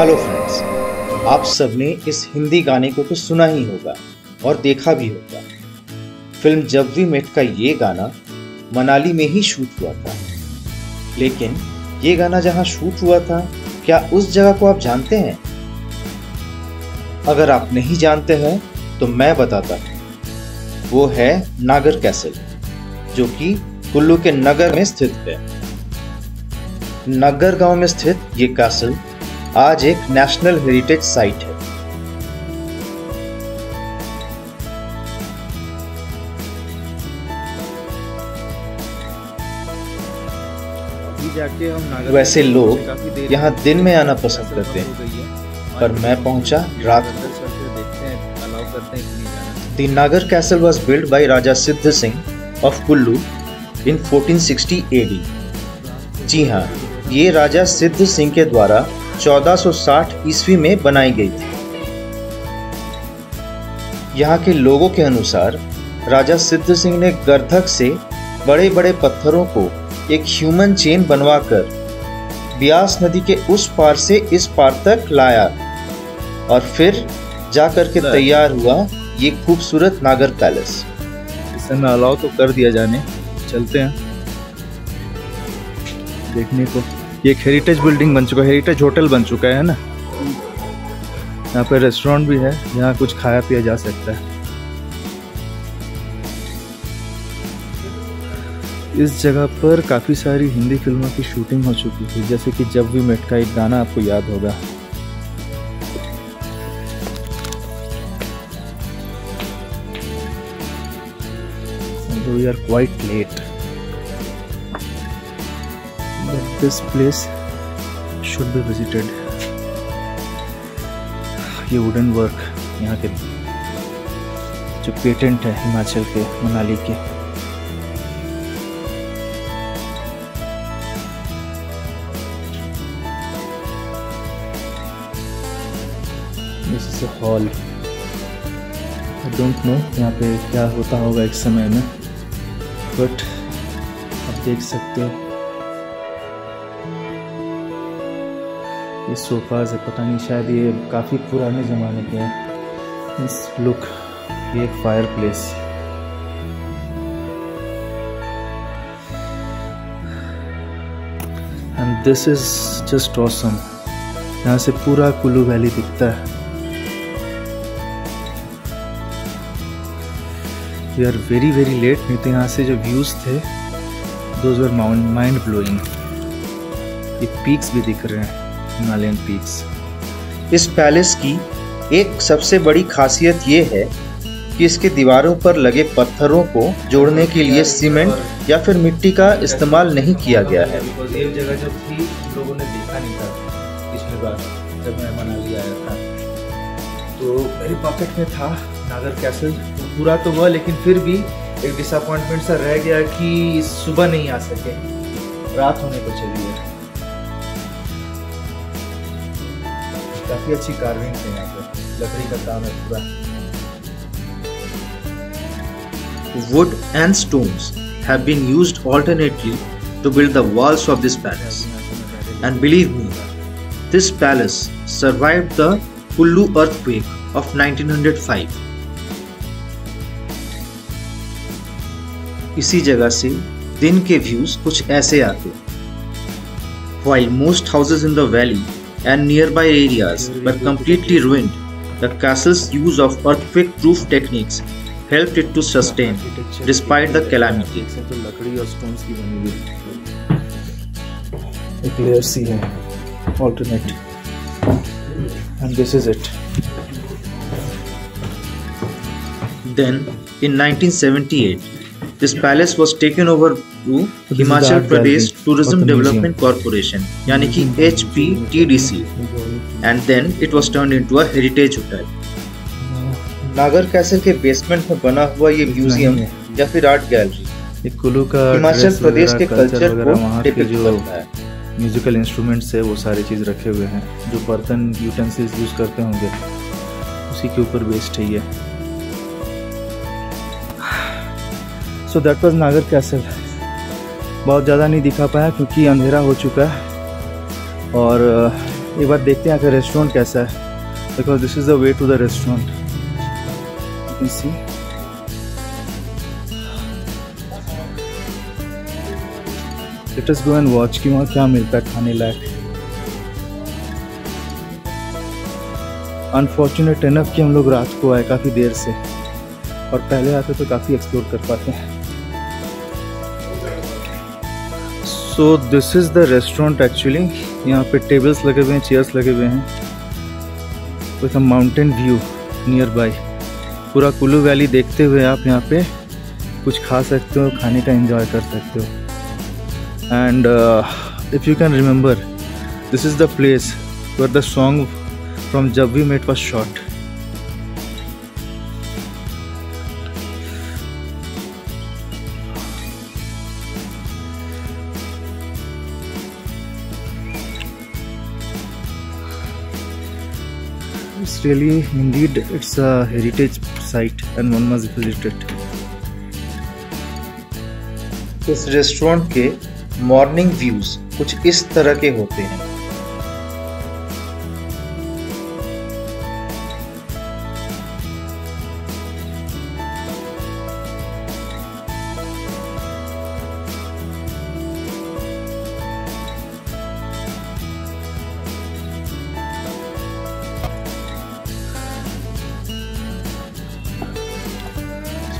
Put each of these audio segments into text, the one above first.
Hello friends, आप सबने इस हिंदी गाने को तो सुना ही होगा और देखा भी होगा। फिल्म जब वी मेट का ये गाना मनाली में ही शूट हुआ था। लेकिन ये गाना जहां शूट हुआ था, क्या उस जगह को आप जानते हैं? अगर आप नहीं जानते हैं तो मैं बताता हूँ। वो है नागर कैसल, जो कि कुल्लू के नगर में स्थित है। नगर गांव में स्थित ये कैसल आज एक नेशनल हेरिटेज साइट है। जाके हम वैसे लोग यहाँ दिन में आना पसंद करते हैं, पर मैं पहुंचा रात को। The Nagar Castle was built by Raja Siddha Singh of Kullu in 1460 AD। जी हाँ, ये राजा सिद्ध सिंह के द्वारा 1460 ईस्वी में बनाई गई थी। यहाँ के लोगों के अनुसार राजा सिद्ध सिंह ने गर्धक से बड़े बड़े पत्थरों को एक ह्यूमन चेन बनवाकर ब्यास नदी के उस पार से इस पार तक लाया और फिर जाकर के तैयार हुआ ये खूबसूरत नागर पैलेस। इस समय अलाउ तो कर दिया जाने, चलते हैं देखने को। ये एक हेरिटेज बिल्डिंग बन चुका है, हेरिटेज होटल बन चुका है ना। यहाँ पे रेस्टोरेंट भी है, यहाँ कुछ खाया पिया जा सकता है। इस जगह पर काफ़ी सारी हिंदी फिल्मों की शूटिंग हो चुकी थी, जैसे कि जब वी मेट का एक गाना आपको याद होगा। We are quite late, but this place should be visited. ये वुडन वर्क यहाँ के जो पेटेंट है हिमाचल के मनाली के। This is a hall. I don't know यहाँ पे क्या होता होगा एक समय में, बट आप देख सकते हो ये सोफाज है। पता नहीं, शायद ये काफ़ी पुराने ज़माने के हैं। इस लुक, ये एक fire place. And this is just awesome. यहाँ से पूरा कुल्लू वैली दिखता है। वी आर वेरी लेट, नहीं तो यहाँ से जो व्यूज़ थे दोज वर माइंड ब्लोइंग। ये पीक्स भी दिख रहे हैं, हिमालयन पीक्स। इस पैलेस की एक सबसे बड़ी खासियत ये है कि इसके दीवारों पर लगे पत्थरों को जोड़ने के लिए सीमेंट या फिर मिट्टी का इस्तेमाल नहीं किया गया है। ये जगह जब थी लोगों ने देखा नहीं था पिछली बार जब मैं मनाली आया था, तो मेरे पॉकेट में था नागर कैसल। पूरा तो हुआ, लेकिन फिर भी एक डिसअपॉइंटमेंट सा रह गया कि सुबह नहीं आ सके, रात होने को चली है। काफी अच्छी कार्विंग है यहाँ पे, लकड़ी का काम है पूरा। Wood and stones have been used alternately to build the walls of this palace. And believe me, this palace survived the Kullu earthquake of 1905. इसी जगह से दिन के व्यूज कुछ ऐसे आते। While most houses in the valley and nearby areas were completely ruined, the castle's use of earthquake-proof techniques helped it to sustain despite the calamity. लकड़ी और स्टोन्स की बनी हुई एक लेयर सी है, alternate, and this is it. Then, in 1978, this palace was taken over to Himachal Pradesh Tourism Development Corporation, यानी कि HPTDC, and then it was turned into a heritage hotel. नागर कैसल के basement में बना हुआ ये museum या फिर आर्ट गैलरी कुल्लू का हिमाचल प्रदेश के कल्चर को डिपिक्ट करता है। म्यूजिकल इंस्ट्रूमेंट्स है, वो सारी चीज़ रखे हुए हैं। जो बर्तन यूटेंसिल्स यूज़ करते होंगे उसी के ऊपर बेस्ड है ये। सो दैट वाज नागर कैसल। बहुत ज़्यादा नहीं दिखा पाया क्योंकि अंधेरा हो चुका है और एक बार देखते हैं आखिर रेस्टोरेंट कैसा है, because this is the way to the restaurant. You can see let us go and watch कि वहाँ क्या मिलता है खाने लायक। अनफॉर्चुनेट इनफ कि हम लोग रात को आए काफ़ी देर से, और पहले आते तो काफ़ी एक्सप्लोर कर पाते हैं। So this is the restaurant actually. यहाँ पे टेबल्स लगे हुए हैं, चेयर्स लगे हुए हैं, with a mountain view near by. पूरा कुल्लू वैली देखते हुए आप यहाँ पे कुछ खा सकते हो, खाने का एंजॉय कर सकते हो। And if you can remember, this is the place where the song from Jab We Met was shot. It's really, indeed, it's a heritage site and one must visit it. इस रेस्टोरेंट के morning views कुछ इस तरह के होते हैं।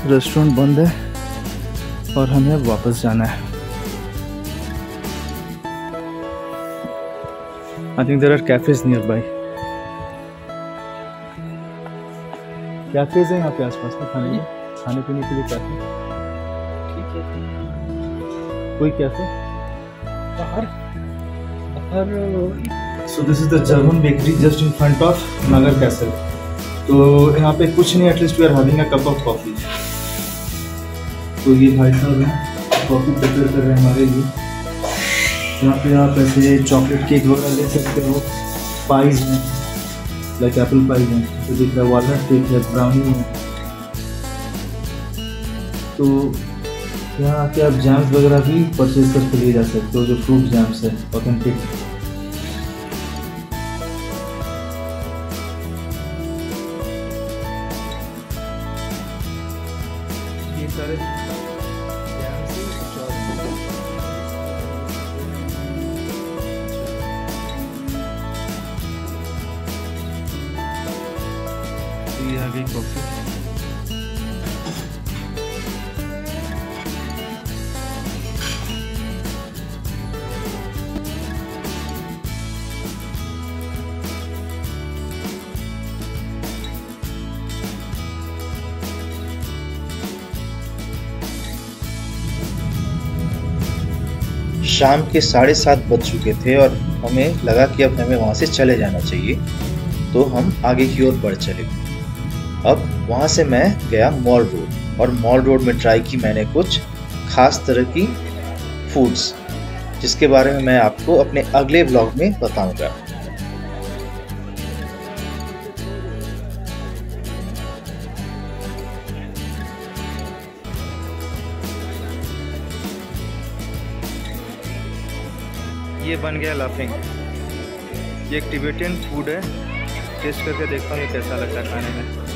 Restaurant बंद है और हमें अब वापस जाना है। I think there are cafes nearby. Cafes है यहाँ पे आसपास में खाने पीने के लिए कैफे। ठीक है, कोई कैफे बाहर। So this is the German bakery just in front of Nagar castle. तो यहाँ पे कुछ नहीं, at least we are having a cup of coffee. तो ये भाई साहब हैं, कॉफ़ी प्रिपेयर कर रहे हैं हमारे लिए। यहाँ पे आप ऐसे चॉकलेट केक वगैरह ले सकते हो, पाइज हैं लाइक एप्पल पाइज हैं, तो दिख रहा है वालनट केक है, ब्राउनी है। तो यहाँ आके आप जैम्स वगैरह भी परचेज करके ले जा सकते हो, जो फ्रूट जैम्स है ऑथेंटिक। ये सारे ये आ गई कॉफी। शाम के 7:30 बज चुके थे और हमें लगा कि अब हमें वहाँ से चले जाना चाहिए, तो हम आगे की ओर बढ़ चले। अब वहाँ से मैं गया मॉल रोड, और मॉल रोड में ट्राई की मैंने कुछ खास तरह की फूड्स, जिसके बारे में मैं आपको अपने अगले ब्लॉग में बताऊंगा। ये बन गया लाफिंग। ये एक तिब्बतियन फूड है, टेस्ट करके देखता हूँ ये कैसा लगता है खाने में।